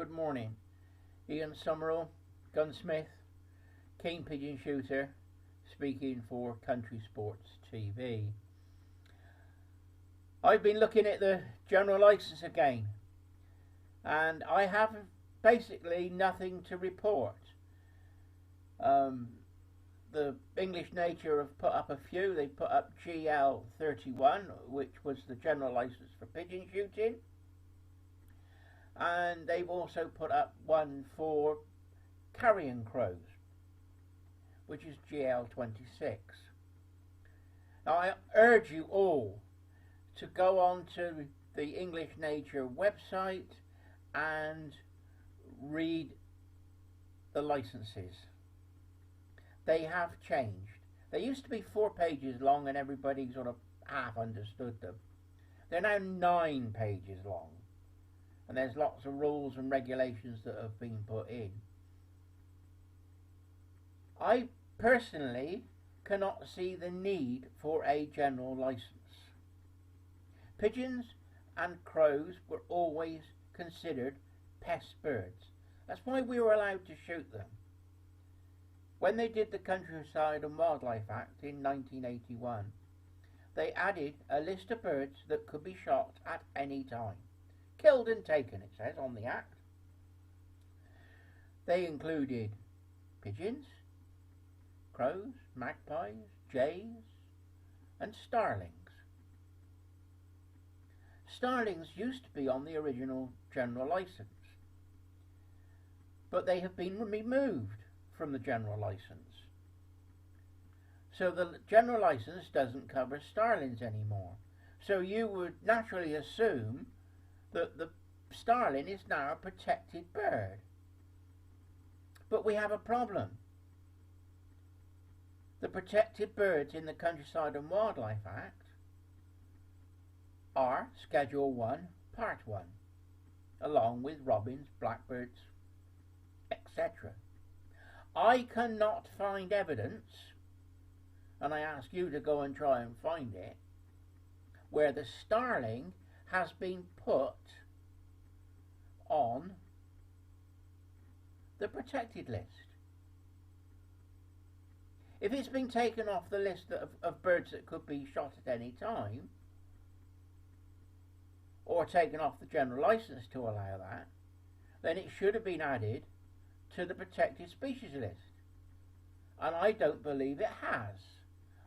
Good morning. Ian Summerall, gunsmith, keen pigeon shooter, speaking for Country Sports TV. I've been looking at the general license again, and I have basically nothing to report. The English Nature have put up a few. They put up GL31, which was the general license for pigeon shooting, and they've also put up one for carrion crows, which is GL26. Now I urge you all to go on to the English Nature website and read the licenses. They have changed. They used to be 4 pages long and everybody sort of half understood them. They're now 9 pages long, and there's lots of rules and regulations that have been put in. I personally cannot see the need for a general license. Pigeons and crows were always considered pest birds. That's why we were allowed to shoot them. When they did the Countryside and Wildlife Act in 1981, they added a list of birds that could be shot at any time. Killed and taken, it says on the act. They included pigeons, crows, magpies, jays, and starlings. Starlings used to be on the original general license, but they have been removed from the general license. So the general license doesn't cover starlings anymore. So you would naturally assume that the starling is now a protected bird. But we have a problem. The protected birds in the Countryside and Wildlife Act are Schedule 1, Part 1, along with robins, blackbirds, etc. I cannot find evidence, and I ask you to go and try and find it, where the starling has been put on the protected list. If it's been taken off the list of birds that could be shot at any time, or taken off the general license to allow that, then it should have been added to the protected species list. And I don't believe it has.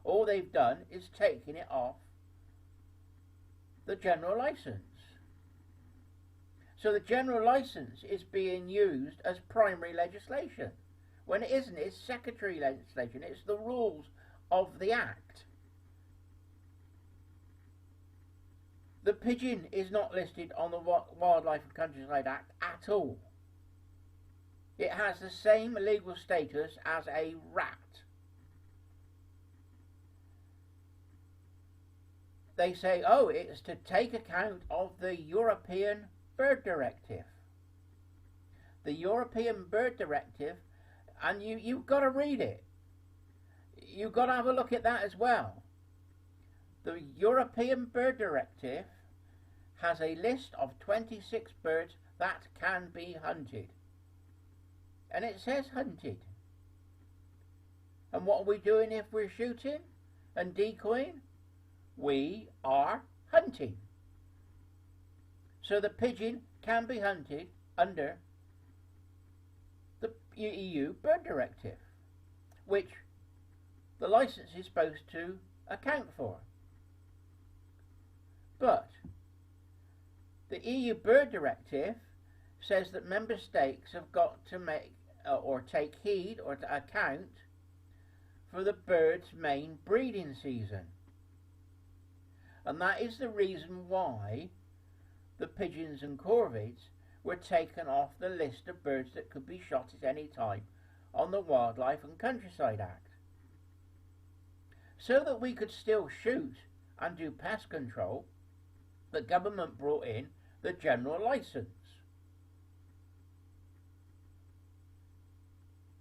All they've done is taken it off the general license. So the general license is being used as primary legislation, when it isn't. It's secondary legislation. It's the rules of the Act. The pigeon is not listed on the Wildlife and Countryside Act at all. It has the same legal status as a rat. They say, oh, it's to take account of the European Bird Directive. The European Bird Directive, and you've got to read it. You've got to have a look at that as well. The European Bird Directive has a list of 26 birds that can be hunted. And it says hunted. And what are we doing if we're shooting and decoying? We are hunting. So the pigeon can be hunted under the EU Bird Directive, which the license is supposed to account for. But the EU Bird Directive says that member states have got to make or take heed or to account for the bird's main breeding season. And that is the reason why the pigeons and corvids were taken off the list of birds that could be shot at any time on the Wildlife and Countryside Act. So that we could still shoot and do pest control, the government brought in the general license.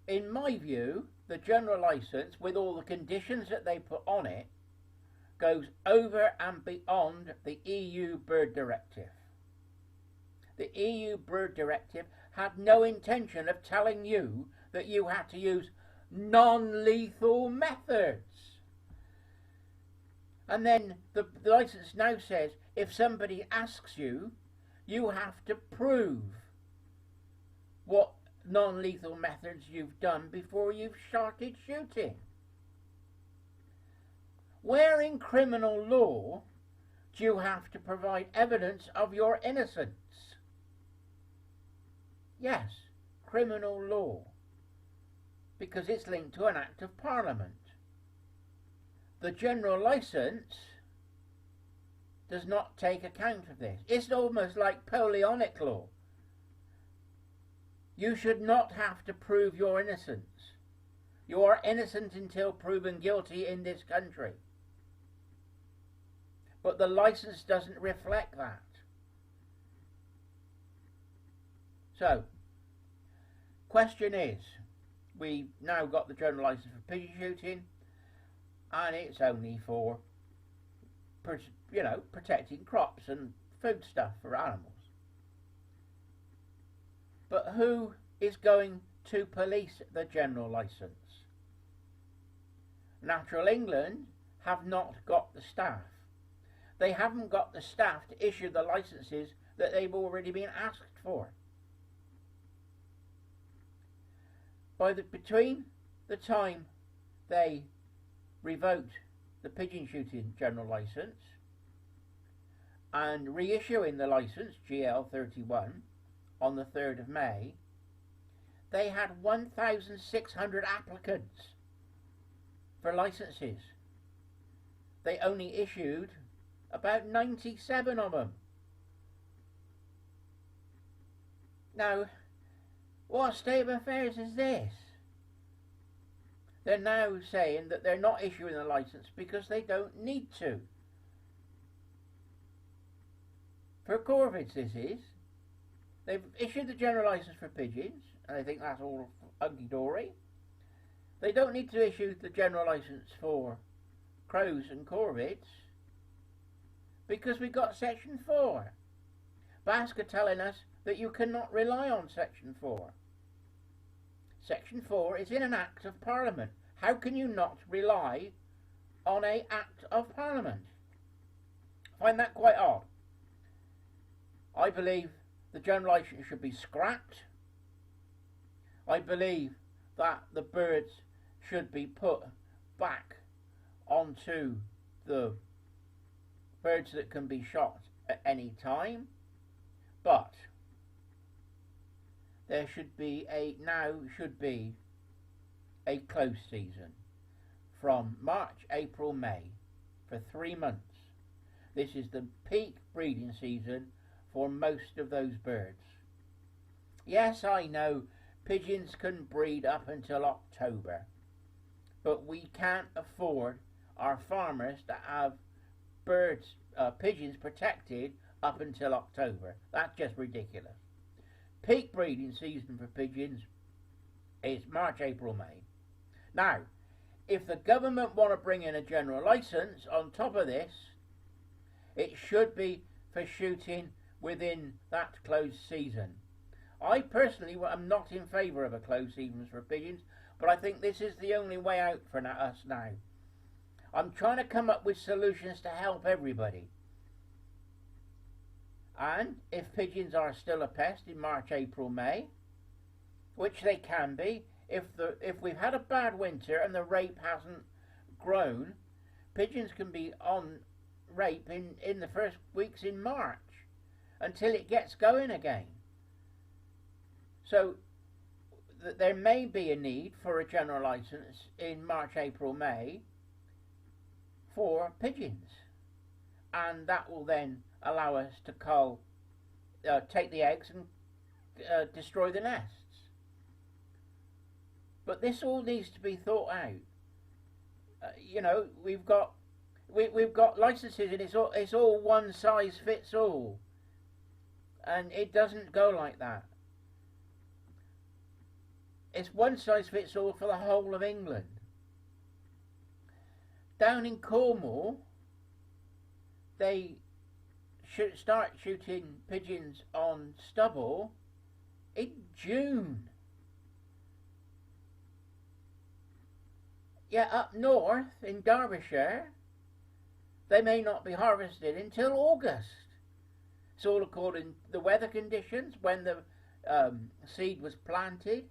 In my view, the general license, with all the conditions that they put on it, goes over and beyond the EU Bird Directive. the EU Bird Directive had no intention of telling you that you had to use non-lethal methods. And then the licence now says if somebody asks you, you have to prove what non-lethal methods you've done before you've started shooting. Where in criminal law do you have to provide evidence of your innocence? Yes, criminal law, because it's linked to an Act of Parliament. The general licence does not take account of this. It's almost like Napoleonic law. You should not have to prove your innocence. You are innocent until proven guilty in this country. But the licence doesn't reflect that. So, question is, we've now got the general licence for pigeon shooting, and it's only for, protecting crops and food stuff for animals. But who is going to police the general licence? Natural England have not got the staff. They haven't got the staff to issue the licences that they've already been asked for. Between the time they revoked the pigeon shooting general licence and reissuing the licence GL31 on the 3rd of May, they had 1,600 applicants for licences. They only issued about 97 of them. Now, what state of affairs is this? They're now saying that they're not issuing a licence because they don't need to. For corvids, this is. They've issued the general licence for pigeons, and I think that's all hunky-dory. They don't need to issue the general licence for crows and corvids because we've got Section 4. BASC are telling us that you cannot rely on Section 4. Section 4 is in an Act of Parliament. How can you not rely on an Act of Parliament? I find that quite odd. I believe the general licence should be scrapped. I believe that the birds should be put back onto the birds that can be shot at any time. But there should be a close season from March, April, May for 3 months. This is the peak breeding season for most of those birds. Yes, I know pigeons can breed up until October, but we can't afford our farmers to have pigeons protected up until October. That's just ridiculous. Peak breeding season for pigeons is March, April, May. Now, if the government want to bring in a general licence on top of this, it should be for shooting within that closed season. I personally am not in favour of a closed season for pigeons, but I think this is the only way out for us now. I'm trying to come up with solutions to help everybody. And if pigeons are still a pest in March, April, May, which they can be, if we've had a bad winter and the rape hasn't grown, pigeons can be on rape in the first weeks in March until it gets going again. So there may be a need for a general licence in March, April, May for pigeons, and that will then allow us to take the eggs and destroy the nests. But this all needs to be thought out. We've got licences, and it's all one size fits all, and it doesn't go like that. It's one size fits all for the whole of England. Down in Cornwall, they start shooting pigeons on stubble in June. Yeah, up north in Derbyshire, they may not be harvested until August. It's all according to the weather conditions when the seed was planted.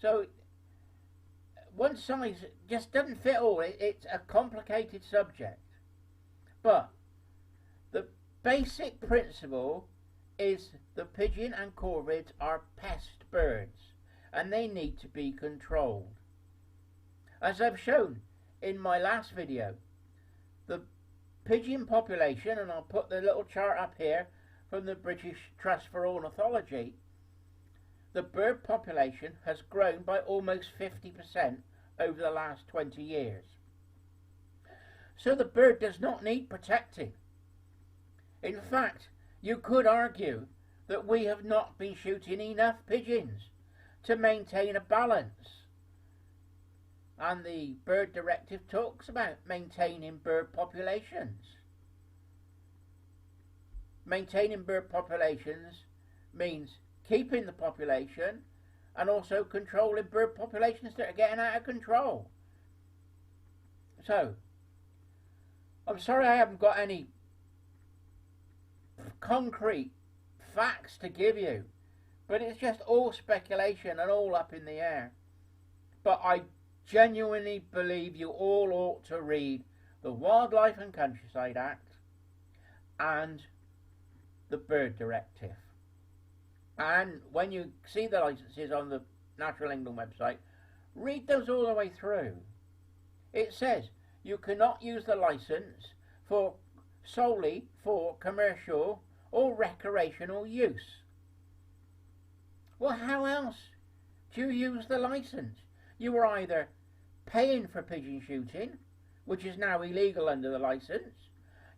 So one size just doesn't fit all. It's a complicated subject. But the basic principle is the pigeon and corvids are pest birds and they need to be controlled. As I've shown in my last video, the pigeon population, and I'll put the little chart up here from the British Trust for Ornithology, the bird population has grown by almost 50% over the last 20 years. So the bird does not need protecting. In fact, you could argue that we have not been shooting enough pigeons to maintain a balance. And the bird directive talks about maintaining bird populations. Maintaining bird populations means keeping the population and also controlling bird populations that are getting out of control. So, I'm sorry I haven't got any concrete facts to give you, but it's just all speculation and all up in the air. But I genuinely believe you all ought to read the Wildlife and Countryside Act and the Bird Directive. And when you see the licenses on the Natural England website, read those all the way through. It says you cannot use the license solely for commercial or recreational use. Well, how else do you use the license? You were either paying for pigeon shooting, which is now illegal under the license.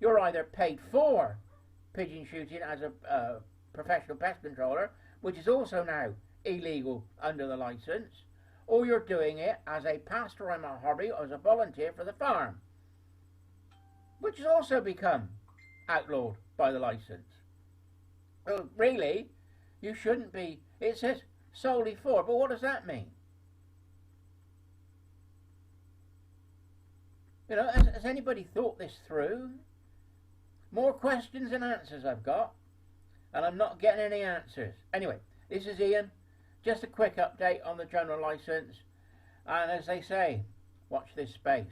You're either paid for pigeon shooting as a professional pest controller, which is also now illegal under the license, or you're doing it as a pastime or hobby or as a volunteer for the farm, which has also become outlawed by the license. Well, really, you shouldn't be. It says solely for, but what does that mean? You know, has anybody thought this through? More questions than answers I've got, and I'm not getting any answers. Anyway, this is Ian. Just a quick update on the general license, and as they say, watch this space.